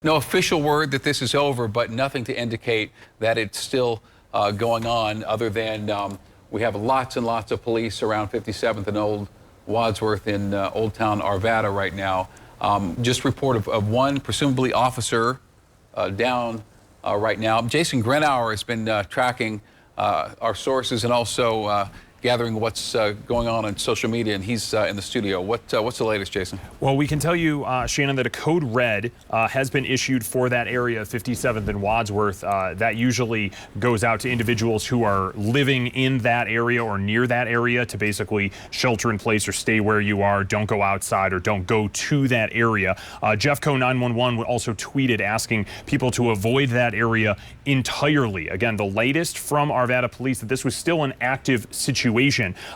No official word that this is over, but nothing to indicate that it's still going on other than we have lots and lots of police around 57th and Old Wadsworth in Olde Town Arvada right now. Just report of one presumably officer down right now. Jason Grenauer has been tracking our sources and also gathering what's going on social media, and he's in the studio. What's the latest, Jason? Well, we can tell you, Shannon, that a code red has been issued for that area of 57th and Wadsworth. That usually goes out to individuals who are living in that area or near that area to basically shelter in place or stay where you are, don't go outside or don't go to that area. Jeffco 911 also tweeted asking people to avoid that area entirely. Again, the latest from Arvada Police that this was still an active situation.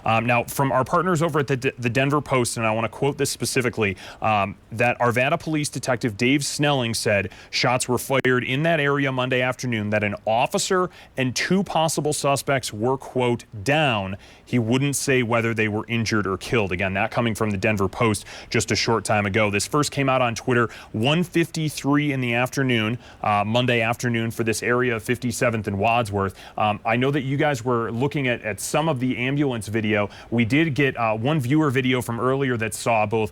Now, from our partners over at the Denver Post, and I want to quote this specifically, that Arvada Police Detective Dave Snelling said shots were fired in that area Monday afternoon, that an officer and two possible suspects were, quote, down. He wouldn't say whether they were injured or killed. Again, that coming from the Denver Post just a short time ago. This first came out on Twitter 1:53 in the afternoon, Monday afternoon, for this area of 57th and Wadsworth. I know that you guys were looking at some of the ambulance video. We did get one viewer video from earlier that saw both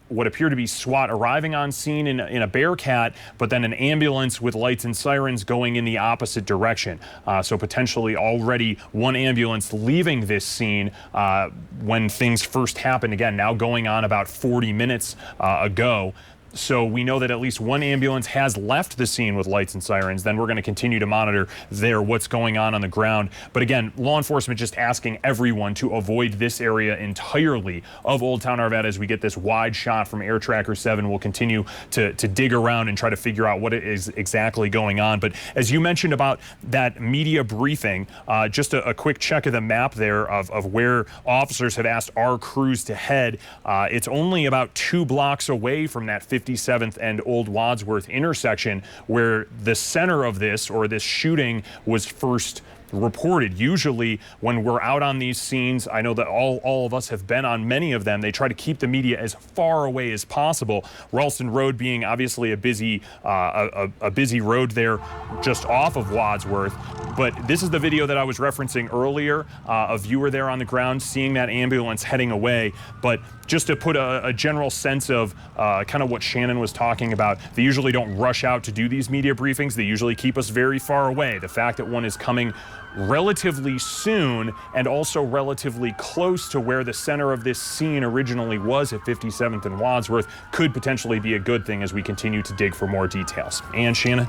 what appeared to be SWAT arriving on scene in a Bearcat, but then an ambulance with lights and sirens going in the opposite direction. So potentially already one ambulance leaving this scene when things first happened. Again, now going on about 40 minutes ago. So we know that at least one ambulance has left the scene with lights and sirens. Then we're going to continue to monitor what's going on the ground. But again, law enforcement just asking everyone to avoid this area entirely of Olde Town Arvada as we get this wide shot from Air Tracker 7. We'll continue to dig around and try to figure out what is exactly going on. But as you mentioned about that media briefing, just a quick check of the map there of where officers have asked our crews to head. It's only about 2 blocks away from that 57th and Old Wadsworth intersection where the center of this shooting was first reported. Usually when we're out on these scenes, I know that all of us have been on many of them, they try to keep the media as far away as possible. Ralston Road being obviously a busy road there just off of Wadsworth. But this is the video that I was referencing earlier, a viewer there on the ground seeing that ambulance heading away. But just to put a general sense of kind of what Shannon was talking about, they usually don't rush out to do these media briefings. They usually keep us very far away. The fact that one is coming relatively soon and also relatively close to where the center of this scene originally was at 57th and Wadsworth could potentially be a good thing as we continue to dig for more details. And Shannon?